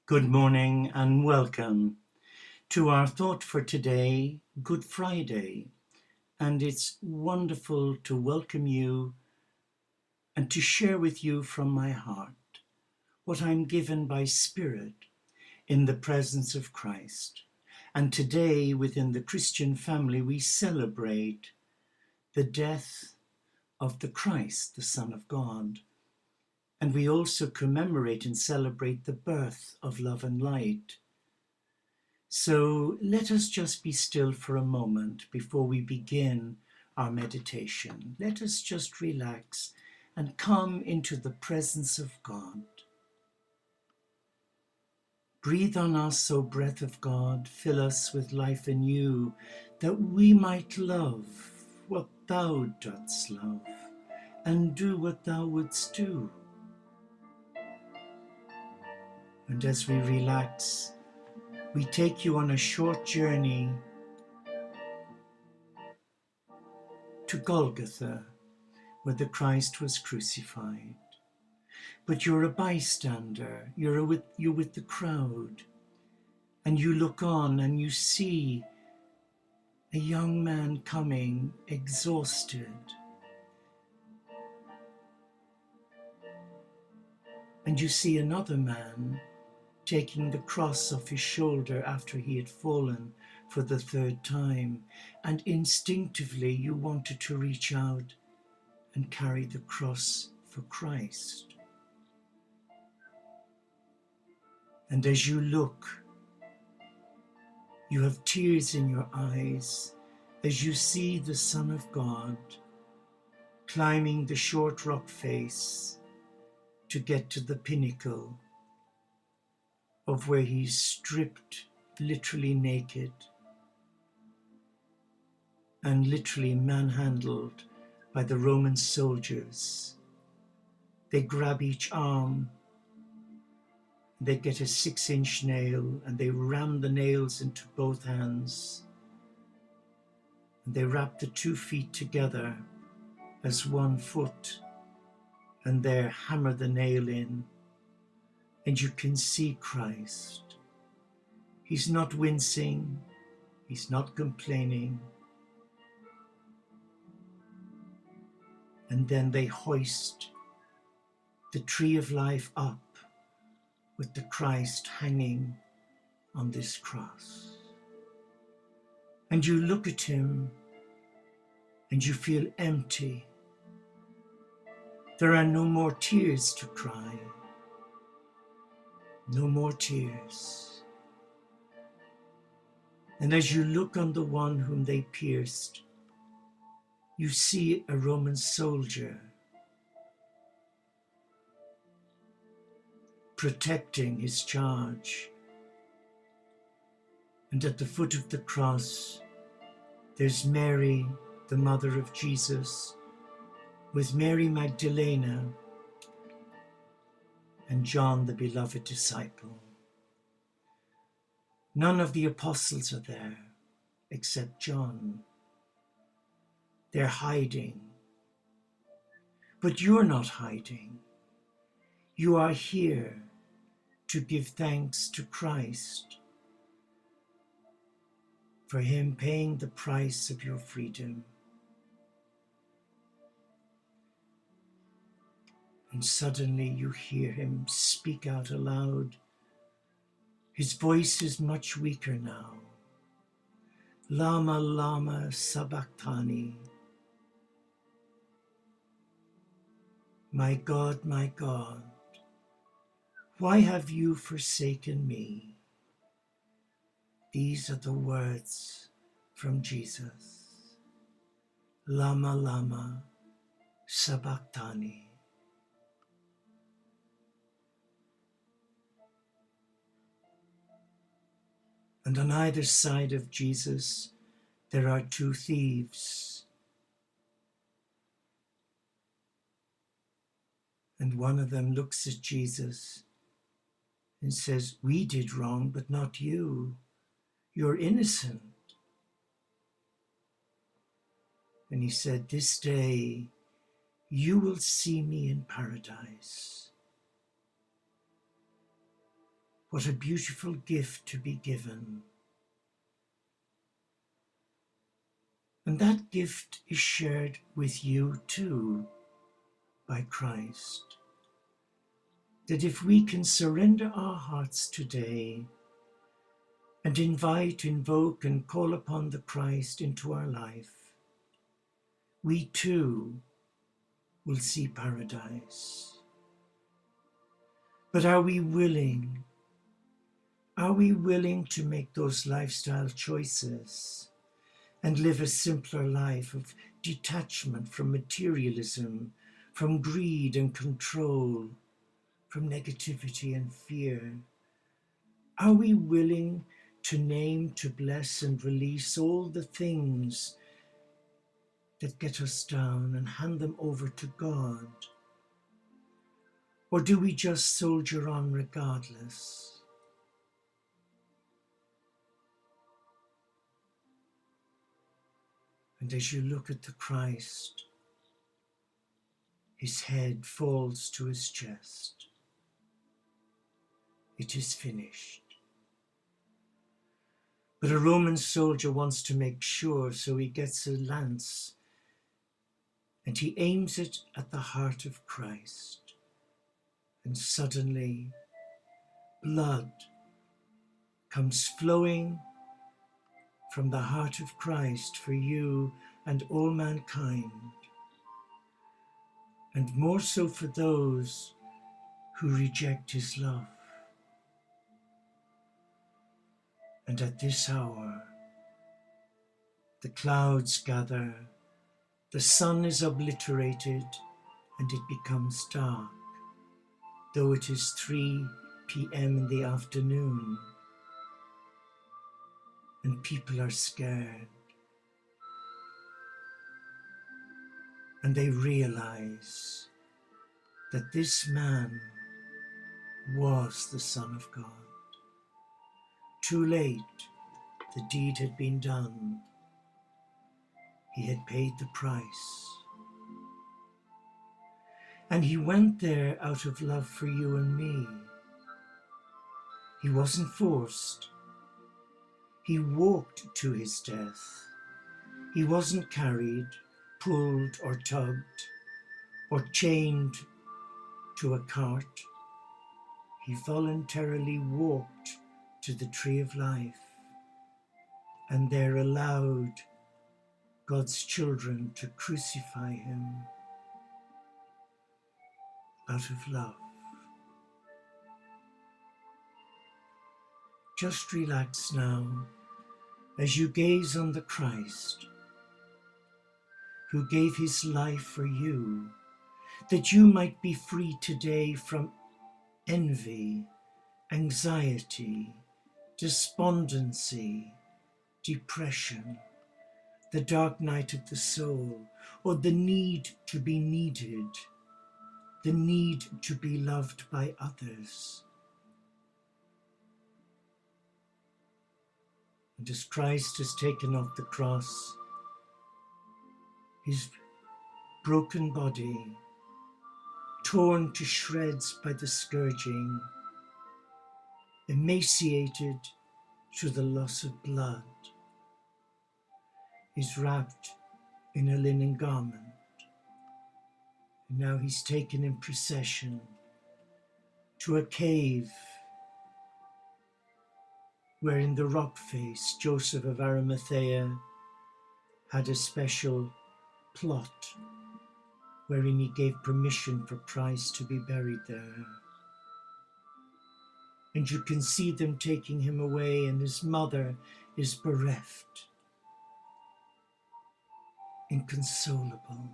Good morning and welcome to our thought for today, Good Friday. And it's wonderful to welcome you and to share with you from my heart what I'm given by Spirit in the presence of Christ. And today, within the Christian family, we celebrate the death of the Christ, the Son of God. And we also commemorate and celebrate the birth of love and light. So let us just be still for a moment before we begin our meditation. Let us just relax and come into the presence of God. Breathe on us, O breath of God, fill us with life anew, that we might love what thou dost love, and do what thou wouldst do. And as we relax, we take you on a short journey to Golgotha, where the Christ was crucified. But you're a bystander, you're with the crowd, and you look on and you see a young man coming, exhausted. And you see another man taking the cross off his shoulder after he had fallen for the third time, and instinctively you wanted to reach out and carry the cross for Christ. And as you look, you have tears in your eyes as you see the Son of God climbing the short rock face to get to the pinnacle of where he's stripped, literally naked, and literally manhandled by the Roman soldiers. They grab each arm, they get a 6-inch nail, and they ram the nails into both hands. And they wrap the 2 feet together as 1 foot, and there hammer the nail in. And you can see Christ. He's not wincing, he's not complaining. And then they hoist the tree of life up with the Christ hanging on this cross. And you look at him and you feel empty. There are no more tears to cry. No more tears. And as you look on the one whom they pierced, you see a Roman soldier protecting his charge. And at the foot of the cross, there's Mary, the mother of Jesus, with Mary Magdalena and John, the beloved disciple. None of the apostles are there except John. They're hiding. But you're not hiding. You are here to give thanks to Christ for him paying the price of your freedom. And suddenly you hear him speak out aloud. His voice is much weaker now. Lama, lama, sabachthani. My God, why have you forsaken me? These are the words from Jesus. Lama, lama, sabachthani. And on either side of Jesus, there are 2 thieves. And one of them looks at Jesus and says, we did wrong, but not you. You're innocent. And he said, this day you will see me in paradise. What a beautiful gift to be given. And that gift is shared with you too by Christ. That if we can surrender our hearts today and invite, invoke, and call upon the Christ into our life, we too will see paradise. But are we willing? Are we willing to make those lifestyle choices and live a simpler life of detachment from materialism, from greed and control, from negativity and fear? Are we willing to name, to bless, and release all the things that get us down and hand them over to God? Or do we just soldier on regardless? And as you look at the Christ, his head falls to his chest. It is finished. But a Roman soldier wants to make sure, so he gets a lance and he aims it at the heart of Christ. And suddenly, blood comes flowing from the heart of Christ for you and all mankind, and more so for those who reject his love. And at this hour, the clouds gather, the sun is obliterated, and it becomes dark, though it is 3 p.m. in the afternoon, and people are scared. And they realize that this man was the Son of God. Too late, the deed had been done. He had paid the price. And he went there out of love for you and me. He wasn't forced. He walked to his death. He wasn't carried, pulled or tugged, or chained to a cart. He voluntarily walked to the tree of life, and there allowed God's children to crucify him out of love. Just relax now as you gaze on the Christ who gave his life for you, that you might be free today from envy, anxiety, despondency, depression, the dark night of the soul, or the need to be needed, the need to be loved by others. And as Christ has taken off the cross, his broken body, torn to shreds by the scourging, emaciated through the loss of blood, is wrapped in a linen garment. And now he's taken in procession to a cave where in the rock face Joseph of Arimathea had a special plot wherein he gave permission for Christ to be buried there. And you can see them taking him away, and his mother is bereft, inconsolable.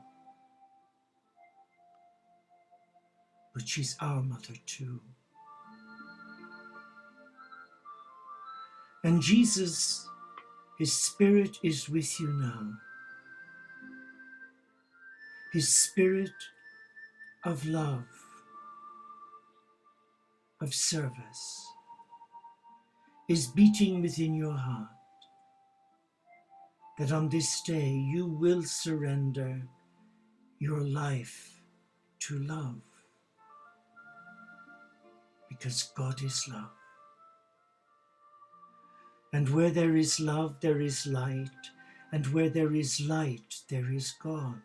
But she's our mother too. And Jesus, his Spirit is with you now. His Spirit of love, of service, is beating within your heart, that on this day you will surrender your life to love, because God is love. And where there is love, there is light. And where there is light, there is God.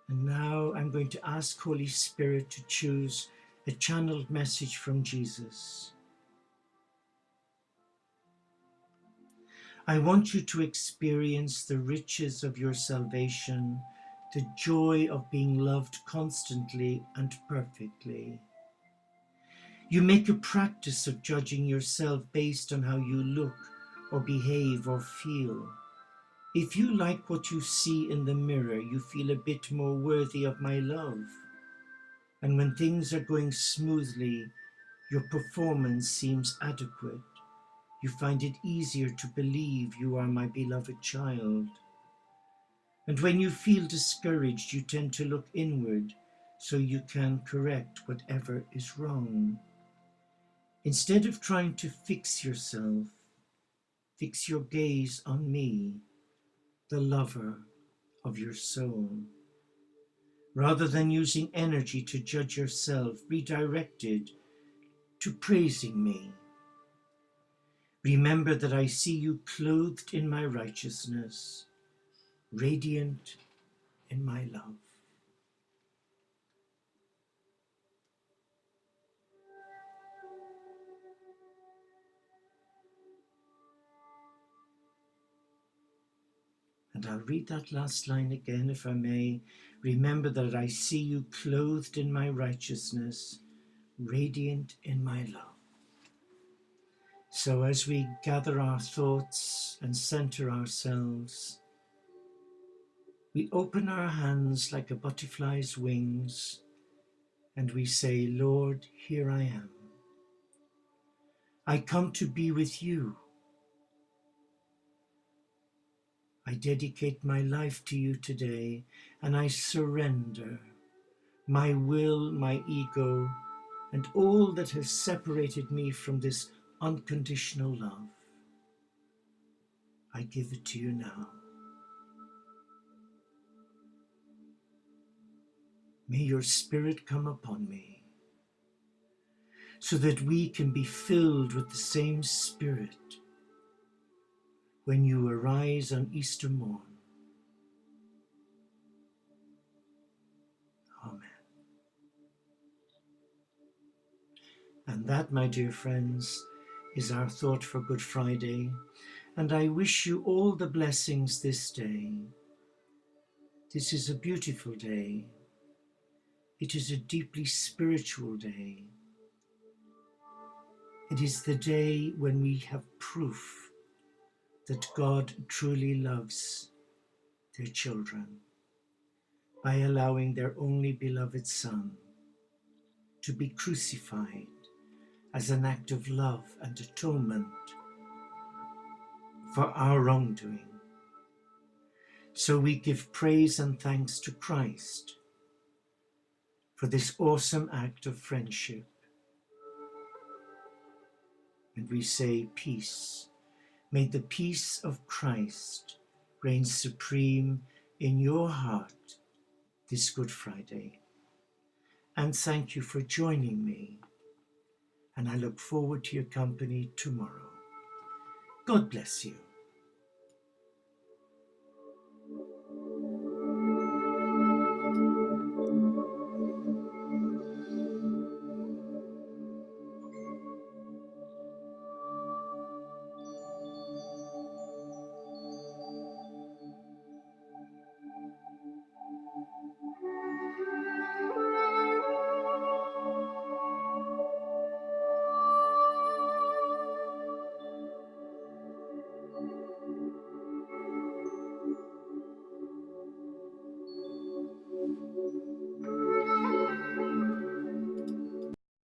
And now I'm going to ask Holy Spirit to choose a channeled message from Jesus. I want you to experience the riches of your salvation, the joy of being loved constantly and perfectly. You make a practice of judging yourself based on how you look or behave or feel. If you like what you see in the mirror, you feel a bit more worthy of my love. And when things are going smoothly, your performance seems adequate. You find it easier to believe you are my beloved child. And when you feel discouraged, you tend to look inward so you can correct whatever is wrong. Instead of trying to fix yourself, fix your gaze on me, the lover of your soul. Rather than using energy to judge yourself, redirect it to praising me. Remember that I see you clothed in my righteousness, radiant in my love. And I'll read that last line again, if I may. Remember that I see you clothed in my righteousness, radiant in my love. So as we gather our thoughts and center ourselves, we open our hands like a butterfly's wings, and we say, Lord, here I am. I come to be with you. I dedicate my life to you today, and I surrender my will, my ego, and all that has separated me from this unconditional love. I give it to you now. May your Spirit come upon me, so that we can be filled with the same Spirit when you arise on Easter morn. Amen. And that, my dear friends, is our thought for Good Friday. And I wish you all the blessings this day. This is a beautiful day. It is a deeply spiritual day. It is the day when we have proof that God truly loves their children by allowing their only beloved Son to be crucified as an act of love and atonement for our wrongdoing. So we give praise and thanks to Christ for this awesome act of friendship. And we say, peace. May the peace of Christ reign supreme in your heart this Good Friday. And thank you for joining me. And I look forward to your company tomorrow. God bless you.